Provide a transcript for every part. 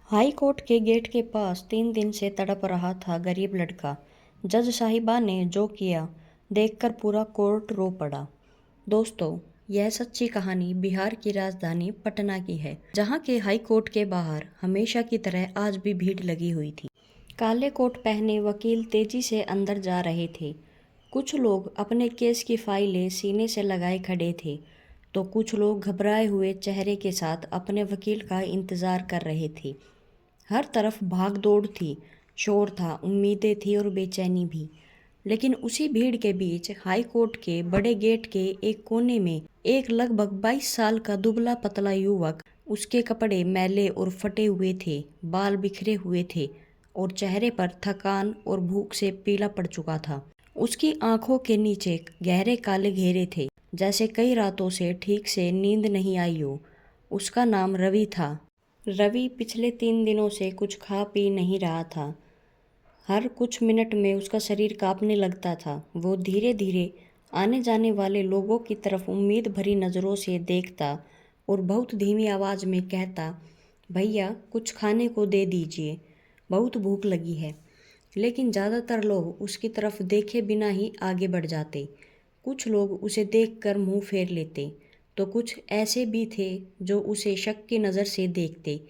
High court के gate के पास 3 दिन से तड़प रहा था गरीब लड़का। जज साहिबा ने जो किया देखकर पूरा कोर्ट रो पड़ा। दोस्तों, यह सच्ची कहानी बिहार की राजधानी पटना की है, जहां के हाई कोर्ट के बाहर हमेशा की तरह आज भी भीड़ लगी हुई थी। काले कोट पहने वकील तेजी से अंदर जा रहे थे। कुछ लोग अपने केस की फाइलें सीने से लगाए खड़े थे, तो कुछ लोग घबराए हुए चेहरे के साथ अपने वकील का इंतजार कर रहे थे। हर तरफ भाग दौड़ थी, शोर था, उम्मीदें थी और बेचैनी भी। लेकिन उसी भीड़ के बीच हाई कोर्ट के बड़े गेट के एक कोने में एक लगभग 22 साल का दुबला पतला युवक, उसके कपड़े मैले और फटे हुए थे, बाल बिखरे हुए थे और चेहरे पर थकान और भूख से पीला पड़ चुका था। उसकी आंखों के नीचे गहरे काले घेरे थे, जैसे कई रातों से ठीक से नींद नहीं आई हो। उसका नाम रवि था। रवि पिछले 3 दिनों से कुछ खा पी नहीं रहा था। हर कुछ मिनट में उसका शरीर कांपने लगता था। वो धीरे धीरे आने जाने वाले लोगों की तरफ उम्मीद भरी नज़रों से देखता और बहुत धीमी आवाज़ में कहता, भैया कुछ खाने को दे दीजिए, बहुत भूख लगी है। लेकिन ज़्यादातर लोग उसकी तरफ देखे बिना ही आगे बढ़ जाते। कुछ लोग उसे देखकर मुंह फेर लेते, तो कुछ ऐसे भी थे जो उसे शक की नज़र से देखते।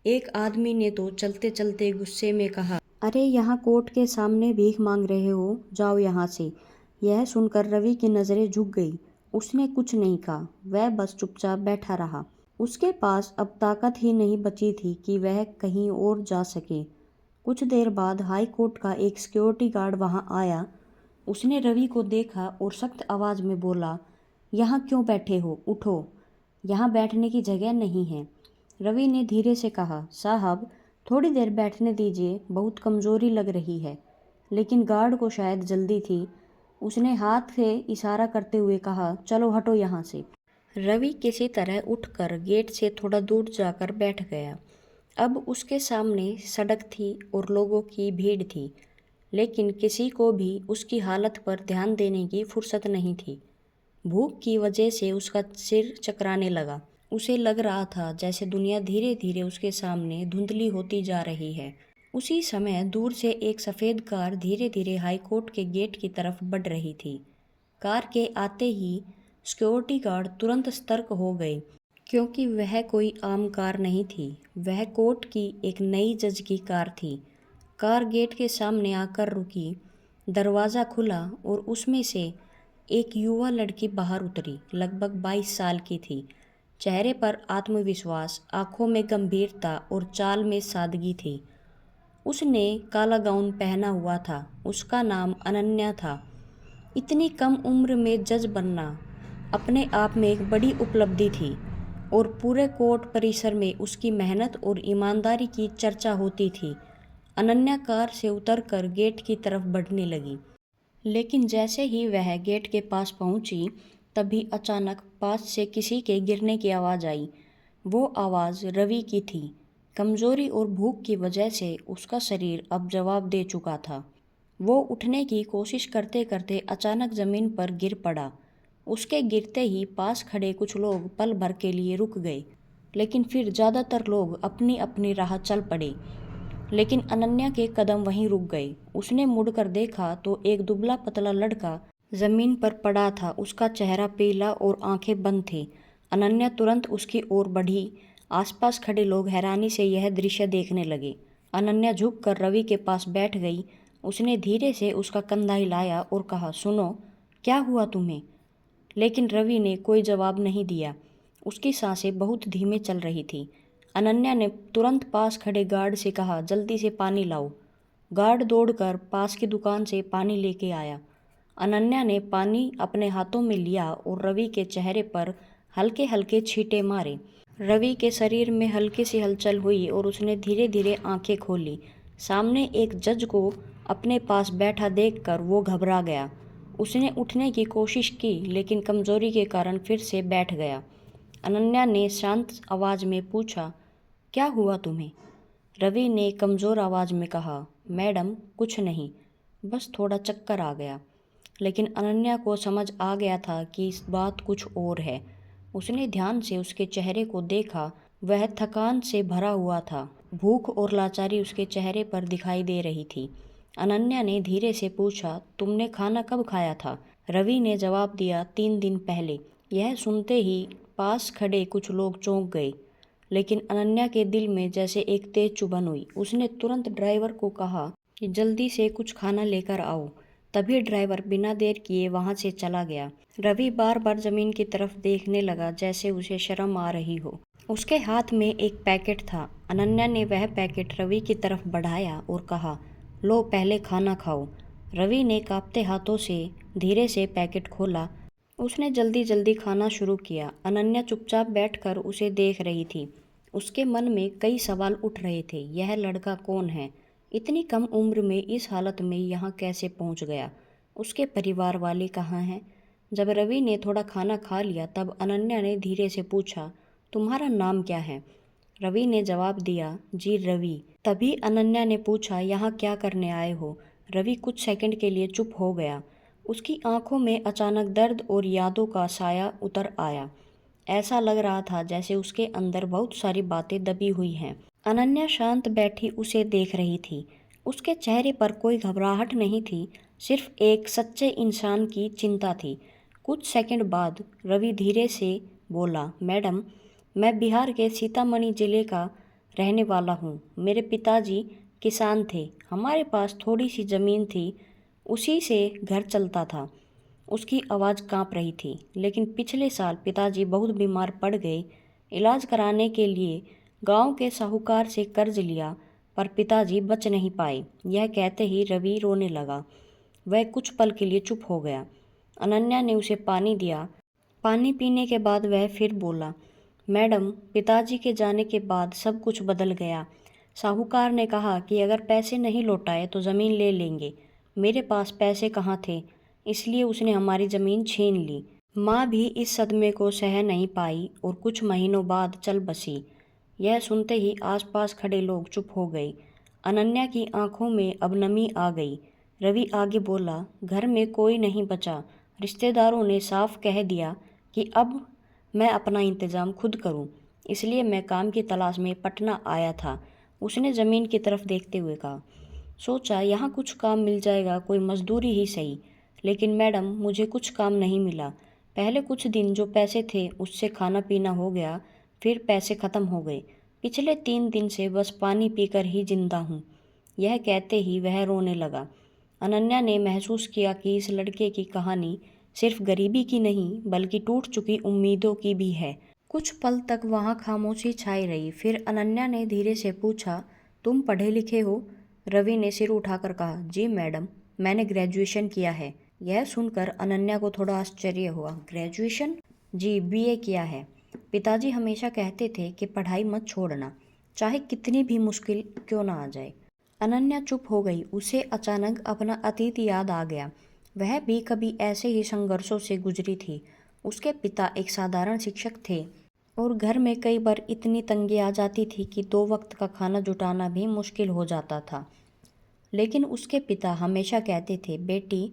एक आदमी ने तो चलते चलते गुस्से में कहा, अरे यहाँ कोर्ट के सामने भीख मांग रहे हो, जाओ यहाँ से। यह सुनकर रवि की नज़रें झुक गई। उसने कुछ नहीं कहा, वह बस चुपचाप बैठा रहा। उसके पास अब ताकत ही नहीं बची थी कि वह कहीं और जा सके। कुछ देर बाद हाई कोर्ट का एक सिक्योरिटी गार्ड वहां आया। उसने रवि को देखा और सख्त आवाज़ में बोला, यहाँ क्यों बैठे हो, उठो, यहाँ बैठने की जगह नहीं है। रवि ने धीरे से कहा, साहब थोड़ी देर बैठने दीजिए, बहुत कमज़ोरी लग रही है। लेकिन गार्ड को शायद जल्दी थी। उसने हाथ से इशारा करते हुए कहा, चलो हटो यहाँ से। रवि किसी तरह उठकर गेट से थोड़ा दूर जाकर बैठ गया। अब उसके सामने सड़क थी और लोगों की भीड़ थी, लेकिन किसी को भी उसकी हालत पर ध्यान देने की फुर्सत नहीं थी। भूख की वजह से उसका सिर चकराने लगा। उसे लग रहा था जैसे दुनिया धीरे धीरे उसके सामने धुंधली होती जा रही है। उसी समय दूर से एक सफ़ेद कार धीरे धीरे हाई कोर्ट के गेट की तरफ बढ़ रही थी। कार के आते ही सिक्योरिटी गार्ड तुरंत सतर्क हो गए, क्योंकि वह कोई आम कार नहीं थी। वह कोर्ट की एक नई जज की कार थी। कार गेट के सामने आकर रुकी। दरवाज़ा खुला और उसमें से एक युवा लड़की बाहर उतरी। लगभग 22 साल की थी। चेहरे पर आत्मविश्वास, आंखों में गंभीरता और चाल में सादगी थी। उसने काला गाउन पहना हुआ था। उसका नाम अनन्या था। इतनी कम उम्र में जज बनना अपने आप में एक बड़ी उपलब्धि थी और पूरे कोर्ट परिसर में उसकी मेहनत और ईमानदारी की चर्चा होती थी। अनन्या कार से उतरकर गेट की तरफ बढ़ने लगी, लेकिन जैसे ही वह गेट के पास पहुंची, तभी अचानक पास से किसी के गिरने की आवाज़ आई। वो आवाज़ रवि की थी। कमज़ोरी और भूख की वजह से उसका शरीर अब जवाब दे चुका था। वो उठने की कोशिश करते करते अचानक ज़मीन पर गिर पड़ा। उसके गिरते ही पास खड़े कुछ लोग पल भर के लिए रुक गए, लेकिन फिर ज़्यादातर लोग अपनी अपनी राह चल पड़े। लेकिन अनन्या के कदम वहीं रुक गए। उसने मुड़कर देखा तो एक दुबला पतला लड़का जमीन पर पड़ा था। उसका चेहरा पीला और आंखें बंद थी। अनन्या तुरंत उसकी ओर बढ़ी। आसपास खड़े लोग हैरानी से यह दृश्य देखने लगे। अनन्या झुककर रवि के पास बैठ गई। उसने धीरे से उसका कंधा हिलाया और कहा, सुनो, क्या हुआ तुम्हें? लेकिन रवि ने कोई जवाब नहीं दिया। उसकी सांसें बहुत धीमे चल रही थी। अनन्या ने तुरंत पास खड़े गार्ड से कहा, जल्दी से पानी लाओ। गार्ड दौड़कर पास की दुकान से पानी लेके आया। अनन्या ने पानी अपने हाथों में लिया और रवि के चेहरे पर हल्के हल्के छींटे मारे। रवि के शरीर में हल्की सी हलचल हुई और उसने धीरे धीरे आंखें खोली। सामने एक जज को अपने पास बैठा देखकर वो घबरा गया। उसने उठने की कोशिश की, लेकिन कमजोरी के कारण फिर से बैठ गया। अनन्या ने शांत आवाज़ में पूछा, क्या हुआ तुम्हें? रवि ने कमज़ोर आवाज़ में कहा, मैडम कुछ नहीं, बस थोड़ा चक्कर आ गया। लेकिन अनन्या को समझ आ गया था कि इस बात कुछ और है। उसने ध्यान से उसके चेहरे को देखा। वह थकान से भरा हुआ था भूख और लाचारी उसके चेहरे पर दिखाई दे रही थी। अनन्या ने धीरे से पूछा, तुमने खाना कब खाया था? रवि ने जवाब दिया, 3 दिन पहले। यह सुनते ही पास खड़े कुछ लोग चौंक गए, लेकिन अनन्या के दिल में जैसे एक तेज चुभन हुई। उसने तुरंत ड्राइवर को कहा कि जल्दी से कुछ खाना लेकर आओ। तभी ड्राइवर बिना देर किए वहां से चला गया। रवि बार बार जमीन की तरफ देखने लगा, जैसे उसे शर्म आ रही हो। उसके हाथ में एक पैकेट था। अनन्या ने वह पैकेट रवि की तरफ बढ़ाया और कहा, लो पहले खाना खाओ। रवि ने कांपते हाथों से धीरे से पैकेट खोला। उसने जल्दी जल्दी खाना शुरू किया। अनन्या चुपचाप बैठकर उसे देख रही थी। उसके मन में कई सवाल उठ रहे थे। यह लड़का कौन है? इतनी कम उम्र में इस हालत में यहाँ कैसे पहुँच गया? उसके परिवार वाले कहाँ हैं? जब रवि ने थोड़ा खाना खा लिया तब अनन्या ने धीरे से पूछा, तुम्हारा नाम क्या है? रवि ने जवाब दिया, जी रवि। तभी अनन्या ने पूछा, यहाँ क्या करने आए हो? रवि कुछ सेकंड के लिए चुप हो गया। उसकी आंखों में अचानक दर्द और यादों का साया उतर आया। ऐसा लग रहा था जैसे उसके अंदर बहुत सारी बातें दबी हुई हैं। अनन्या शांत बैठी उसे देख रही थी। उसके चेहरे पर कोई घबराहट नहीं थी, सिर्फ एक सच्चे इंसान की चिंता थी। कुछ सेकंड बाद रवि धीरे से बोला, मैडम, मैं बिहार के सीतामढ़ी जिले का रहने वाला हूँ। मेरे पिताजी किसान थे। हमारे पास थोड़ी सी ज़मीन थी, उसी से घर चलता था। उसकी आवाज़ कांप रही थी। लेकिन पिछले साल पिताजी बहुत बीमार पड़ गए। इलाज कराने के लिए गांव के साहूकार से कर्ज लिया, पर पिताजी बच नहीं पाए। यह कहते ही रवि रोने लगा। वह कुछ पल के लिए चुप हो गया। अनन्या ने उसे पानी दिया। पानी पीने के बाद वह फिर बोला, मैडम, पिताजी के जाने के बाद सब कुछ बदल गया। साहूकार ने कहा कि अगर पैसे नहीं लौटाए तो ज़मीन ले लेंगे। मेरे पास पैसे कहाँ थे, इसलिए उसने हमारी ज़मीन छीन ली। माँ भी इस सदमे को सह नहीं पाई और कुछ महीनों बाद चल बसी। यह सुनते ही आसपास खड़े लोग चुप हो गए। अनन्या की आंखों में अब नमी आ गई। रवि आगे बोला, घर में कोई नहीं बचा। रिश्तेदारों ने साफ कह दिया कि अब मैं अपना इंतज़ाम खुद करूं, इसलिए मैं काम की तलाश में पटना आया था। उसने ज़मीन की तरफ देखते हुए कहा, सोचा यहाँ कुछ काम मिल जाएगा, कोई मजदूरी ही सही। लेकिन मैडम, मुझे कुछ काम नहीं मिला। पहले कुछ दिन जो पैसे थे उससे खाना पीना हो गया, फिर पैसे ख़त्म हो गए। पिछले 3 दिन से बस पानी पीकर ही जिंदा हूँ। यह कहते ही वह रोने लगा। अनन्या ने महसूस किया कि इस लड़के की कहानी सिर्फ गरीबी की नहीं बल्कि टूट चुकी उम्मीदों की भी है। कुछ पल तक वहाँ खामोशी छाई रही। फिर अनन्या ने धीरे से पूछा, तुम पढ़े लिखे हो? रवि ने सिर उठाकर कहा, जी मैडम, मैंने ग्रेजुएशन किया है। यह सुनकर अनन्या को थोड़ा आश्चर्य हुआ। ग्रेजुएशन? जी, बीए किया है। पिताजी हमेशा कहते थे कि पढ़ाई मत छोड़ना, चाहे कितनी भी मुश्किल क्यों ना आ जाए। अनन्या चुप हो गई। उसे अचानक अपना अतीत याद आ गया। वह भी कभी ऐसे ही संघर्षों से गुजरी थी। उसके पिता एक साधारण शिक्षक थे और घर में कई बार इतनी तंगी आ जाती थी कि 2 वक्त का खाना जुटाना भी मुश्किल हो जाता था। लेकिन उसके पिता हमेशा कहते थे, बेटी,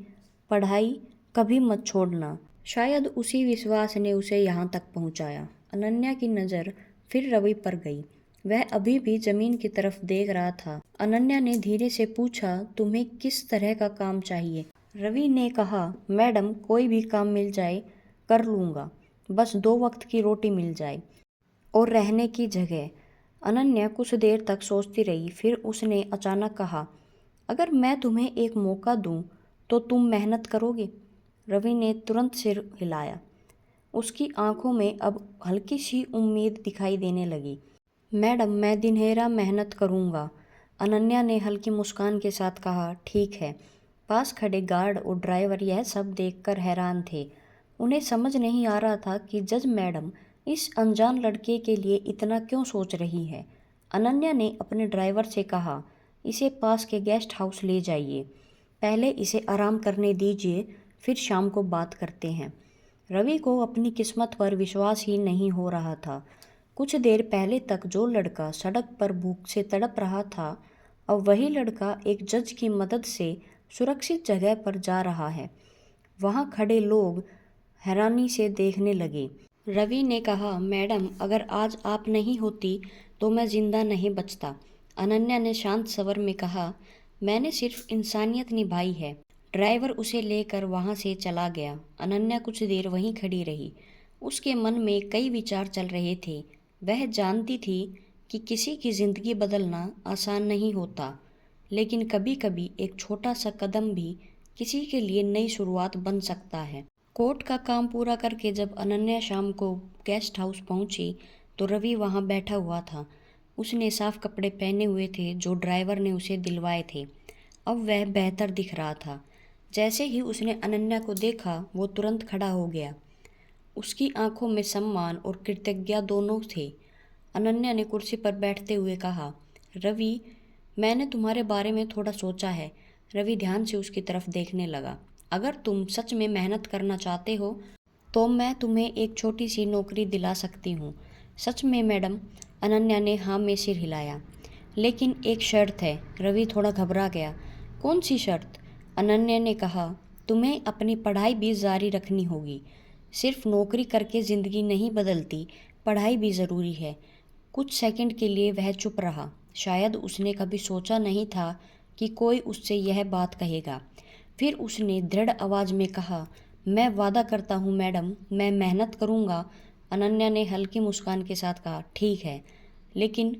पढ़ाई कभी मत छोड़ना। शायद उसी विश्वास ने उसे यहाँ तक पहुँचाया। अनन्या की नज़र फिर रवि पर गई। वह अभी भी जमीन की तरफ देख रहा था। अनन्या ने धीरे से पूछा, तुम्हें किस तरह का काम चाहिए? रवि ने कहा, मैडम, कोई भी काम मिल जाए कर लूँगा, बस 2 वक्त की रोटी मिल जाए और रहने की जगह। अनन्या कुछ देर तक सोचती रही। फिर उसने अचानक कहा, अगर मैं तुम्हें एक मौका दूं तो तुम मेहनत करोगे? रवि ने तुरंत सिर हिलाया। उसकी आंखों में अब हल्की सी उम्मीद दिखाई देने लगी। मैडम, मैं दिनहेरा मेहनत करूंगा। अनन्या ने हल्की मुस्कान के साथ कहा, ठीक है। पास खड़े गार्ड और ड्राइवर यह सब देखकर हैरान थे। उन्हें समझ नहीं आ रहा था कि जज मैडम इस अनजान लड़के के लिए इतना क्यों सोच रही है। अनन्या ने अपने ड्राइवर से कहा, इसे पास के गेस्ट हाउस ले जाइए। पहले इसे आराम करने दीजिए, फिर शाम को बात करते हैं। रवि को अपनी किस्मत पर विश्वास ही नहीं हो रहा था। कुछ देर पहले तक जो लड़का सड़क पर भूख से तड़प रहा था, अब वही लड़का एक जज की मदद से सुरक्षित जगह पर जा रहा है। वहाँ खड़े लोग हैरानी से देखने लगे। रवि ने कहा, मैडम, अगर आज आप नहीं होती तो मैं जिंदा नहीं बचता। अनन्या ने शांत स्वर में कहा, मैंने सिर्फ इंसानियत निभाई है। ड्राइवर उसे लेकर वहां से चला गया। अनन्या कुछ देर वहीं खड़ी रही। उसके मन में कई विचार चल रहे थे। वह जानती थी कि किसी की जिंदगी बदलना आसान नहीं होता, लेकिन कभी कभी एक छोटा सा कदम भी किसी के लिए नई शुरुआत बन सकता है। कोर्ट का काम पूरा करके जब अनन्या शाम को गेस्ट हाउस पहुंची तो रवि वहां बैठा हुआ था। उसने साफ कपड़े पहने हुए थे जो ड्राइवर ने उसे दिलवाए थे। अब वह बेहतर दिख रहा था। जैसे ही उसने अनन्या को देखा वो तुरंत खड़ा हो गया। उसकी आंखों में सम्मान और कृतज्ञता दोनों थे। अनन्या ने कुर्सी पर बैठते हुए कहा, रवि, मैंने तुम्हारे बारे में थोड़ा सोचा है। रवि ध्यान से उसकी तरफ देखने लगा। अगर तुम सच में मेहनत करना चाहते हो तो मैं तुम्हें एक छोटी सी नौकरी दिला सकती हूँ। सच में मैडम? अनन्या ने हाँ में सिर हिलाया। लेकिन एक शर्त है। रवि थोड़ा घबरा गया। कौन सी शर्त? अनन्या ने कहा, तुम्हें अपनी पढ़ाई भी जारी रखनी होगी। सिर्फ नौकरी करके ज़िंदगी नहीं बदलती, पढ़ाई भी ज़रूरी है। कुछ सेकंड के लिए वह चुप रहा। शायद उसने कभी सोचा नहीं था कि कोई उससे यह बात कहेगा। फिर उसने दृढ़ आवाज़ में कहा, मैं वादा करता हूँ मैडम, मैं मेहनत करूँगा। अनन्या ने हल्की मुस्कान के साथ कहा, ठीक है। लेकिन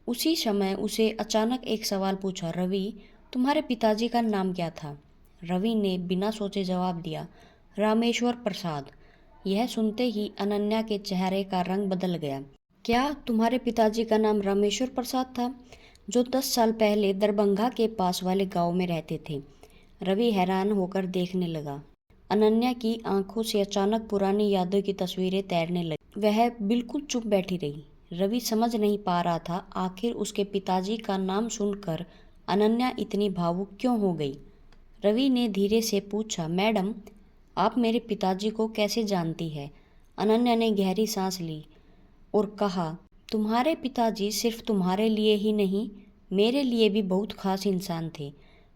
उसी समय उसे अचानक एक सवाल पूछा, रवि, तुम्हारे पिताजी का नाम क्या था? रवि ने बिना सोचे जवाब दिया, रामेश्वर प्रसाद। यह सुनते ही अनन्या के चेहरे का रंग बदल गया। क्या तुम्हारे पिताजी का नाम रामेश्वर प्रसाद था, जो 10 साल पहले दरभंगा के पास वाले गांव में रहते थे? रवि हैरान होकर देखने लगा। अनन्या की आंखों से अचानक पुरानी यादों की तस्वीरें तैरने लगी। वह बिल्कुल चुप बैठी रही। रवि समझ नहीं पा रहा था आखिर उसके पिताजी का नाम सुनकर अनन्या इतनी भावुक क्यों हो गई। रवि ने धीरे से पूछा, मैडम, आप मेरे पिताजी को कैसे जानती है? अनन्या ने गहरी सांस ली और कहा, तुम्हारे पिताजी सिर्फ तुम्हारे लिए ही नहीं, मेरे लिए भी बहुत खास इंसान थे।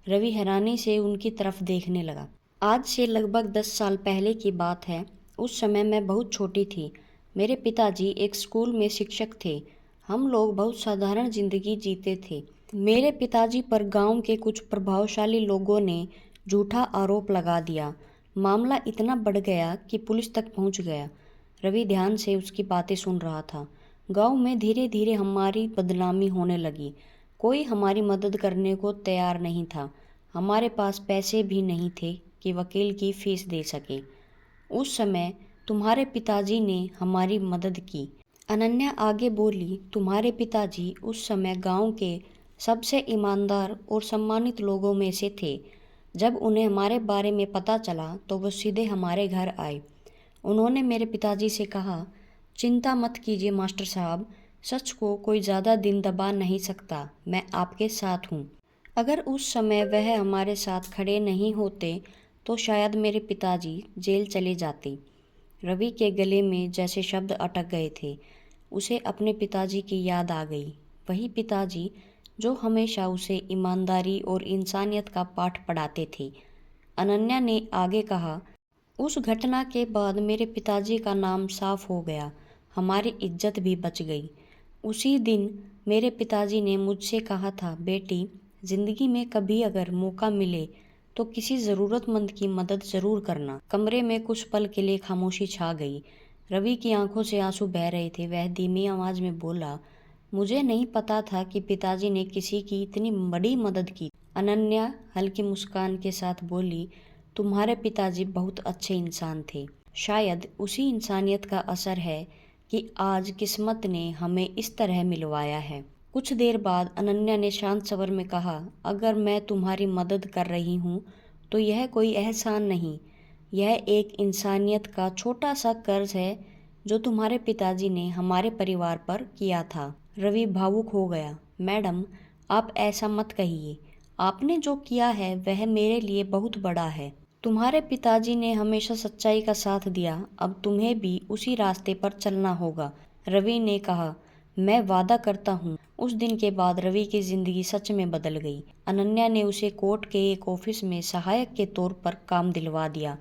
रवि हैरानी से उनकी तरफ देखने लगा। आज से लगभग 10 साल पहले की बात है। उस समय मैं बहुत छोटी थी। मेरे पिताजी एक स्कूल में शिक्षक थे। हम लोग बहुत साधारण जिंदगी जीते थे। मेरे पिताजी पर गांव के कुछ प्रभावशाली लोगों ने झूठा आरोप लगा दिया। मामला इतना बढ़ गया कि पुलिस तक पहुंच गया। रवि ध्यान से उसकी बातें सुन रहा था। गांव में धीरे धीरे हमारी बदनामी होने लगी। कोई हमारी मदद करने को तैयार नहीं था। हमारे पास पैसे भी नहीं थे कि वकील की फीस दे सके। उस समय तुम्हारे पिताजी ने हमारी मदद की। अनन्या आगे बोली, तुम्हारे पिताजी उस समय गांव के सबसे ईमानदार और सम्मानित लोगों में से थे। जब उन्हें हमारे बारे में पता चला तो वो सीधे हमारे घर आए। उन्होंने मेरे पिताजी से कहा, चिंता मत कीजिए मास्टर साहब, सच को कोई ज़्यादा दिन दबा नहीं सकता, मैं आपके साथ हूँ। अगर उस समय वह हमारे साथ खड़े नहीं होते तो शायद मेरे पिताजी जेल चले जाते। रवि के गले में जैसे शब्द अटक गए थे। उसे अपने पिताजी की याद आ गई। वही पिताजी जो हमेशा उसे ईमानदारी और इंसानियत का पाठ पढ़ाते थे। अनन्या ने आगे कहा, उस घटना के बाद मेरे पिताजी का नाम साफ हो गया, हमारी इज्जत भी बच गई। उसी दिन मेरे पिताजी ने मुझसे कहा था, बेटी, ज़िंदगी में कभी अगर मौका मिले तो किसी ज़रूरतमंद की मदद ज़रूर करना। कमरे में कुछ पल के लिए खामोशी छा गई। रवि की आंखों से आंसू बह रहे थे। वह धीमी आवाज़ में बोला, मुझे नहीं पता था कि पिताजी ने किसी की इतनी बड़ी मदद की। अनन्या हल्की मुस्कान के साथ बोली, तुम्हारे पिताजी बहुत अच्छे इंसान थे। शायद उसी इंसानियत का असर है कि आज किस्मत ने हमें इस तरह मिलवाया है। कुछ देर बाद अनन्या ने शांत स्वर में कहा, अगर मैं तुम्हारी मदद कर रही हूँ तो यह कोई एहसान नहीं, यह एक इंसानियत का छोटा सा कर्ज है जो तुम्हारे पिताजी ने हमारे परिवार पर किया था। रवि भावुक हो गया। मैडम, आप ऐसा मत कहिए। आपने जो किया है वह मेरे लिए बहुत बड़ा है। तुम्हारे पिताजी ने हमेशा सच्चाई का साथ दिया, अब तुम्हें भी उसी रास्ते पर चलना होगा। रवि ने कहा, मैं वादा करता हूँ। उस दिन के बाद रवि की जिंदगी सच में बदल गई। अनन्या ने उसे कोर्ट के एक ऑफिस में सहायक के तौर पर काम दिलवा दिया।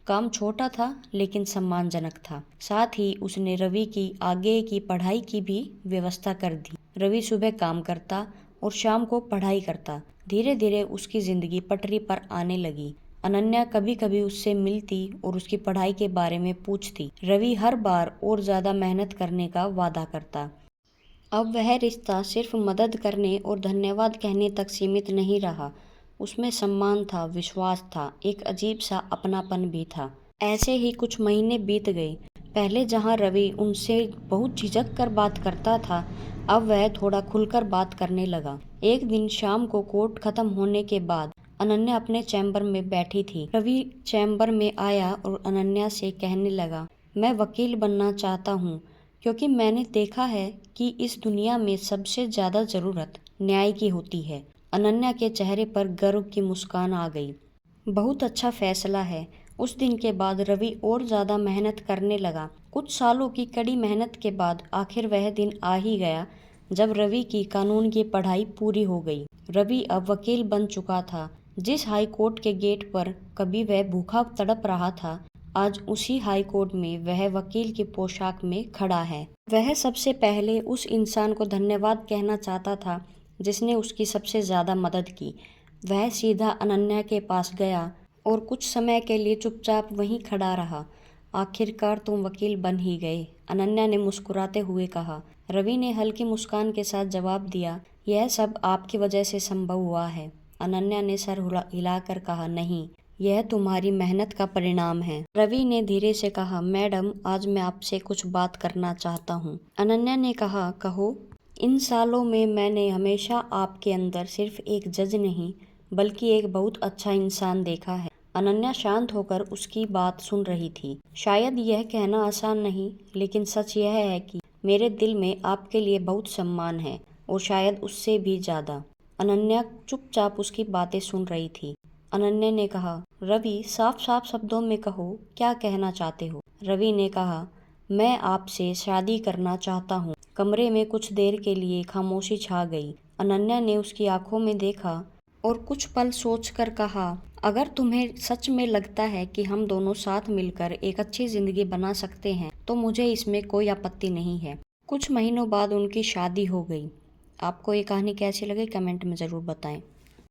काम छोटा था लेकिन सम्मानजनक था। साथ ही उसने रवि की आगे की पढ़ाई की भी व्यवस्था कर दी। रवि सुबह काम करता और शाम को पढ़ाई करता। धीरे धीरे उसकी जिंदगी पटरी पर आने लगी। अनन्या कभी कभी उससे मिलती और उसकी पढ़ाई के बारे में पूछती। रवि हर बार और ज्यादा मेहनत करने का वादा करता। अब वह रिश्ता सिर्फ मदद करने और धन्यवाद कहने तक सीमित नहीं रहा। उसमें सम्मान था, विश्वास था, एक अजीब सा अपनापन भी था। ऐसे ही कुछ महीने बीत गए। पहले जहां रवि उनसे बहुत झिझक कर बात करता था, अब वह थोड़ा खुलकर बात करने लगा। एक दिन शाम को कोर्ट खत्म होने के बाद अनन्या अपने चैम्बर में बैठी थी। रवि चैम्बर में आया और अनन्या से कहने लगा, मैं वकील बनना चाहता हूँ क्योंकि मैंने देखा है कि इस दुनिया में सबसे ज्यादा जरूरत न्याय की होती है। अनन्या के चेहरे पर गर्व की मुस्कान आ गई। बहुत अच्छा फैसला है। उस दिन के बाद रवि और ज्यादा मेहनत करने लगा। कुछ सालों की कड़ी मेहनत के बाद आखिर वह दिन आ ही गया जब रवि की कानून की पढ़ाई पूरी हो गई। रवि अब वकील बन चुका था। जिस हाई कोर्ट के गेट पर कभी वह भूखा तड़प रहा था, आज उसी हाई कोर्ट में वह वकील की पोशाक में खड़ा है। वह सबसे पहले उस इंसान को धन्यवाद कहना चाहता था जिसने उसकी सबसे ज्यादा मदद की। वह सीधा अनन्या के पास गया और कुछ समय के लिए चुपचाप वहीं खड़ा रहा। आखिरकार तुम वकील बन ही गए, अनन्या ने मुस्कुराते हुए कहा। रवि ने हल्की मुस्कान के साथ जवाब दिया, यह सब आपकी वजह से संभव हुआ है। अनन्या ने सर हिलाकर कहा, नहीं, यह तुम्हारी मेहनत का परिणाम है। रवि ने धीरे से कहा, मैडम, आज मैं आपसे कुछ बात करना चाहता हूँ। अनन्या ने कहा, कहो। इन सालों में मैंने हमेशा आपके अंदर सिर्फ एक जज नहीं बल्कि एक बहुत अच्छा इंसान देखा है। अनन्या शांत होकर उसकी बात सुन रही थी। शायद यह कहना आसान नहीं, लेकिन सच यह है कि मेरे दिल में आपके लिए बहुत सम्मान है और शायद उससे भी ज्यादा। अनन्या चुपचाप उसकी बातें सुन रही थी। अनन्या ने कहा, रवि, साफ साफ शब्दों में कहो, क्या कहना चाहते हो? रवि ने कहा, मैं आपसे शादी करना चाहता हूँ। कमरे में कुछ देर के लिए खामोशी छा गई। अनन्या ने उसकी आंखों में देखा और कुछ पल सोचकर कहा, अगर तुम्हें सच में लगता है कि हम दोनों साथ मिलकर एक अच्छी जिंदगी बना सकते हैं तो मुझे इसमें कोई आपत्ति नहीं है। कुछ महीनों बाद उनकी शादी हो गई। आपको ये कहानी कैसी लगी कमेंट में ज़रूर बताएं।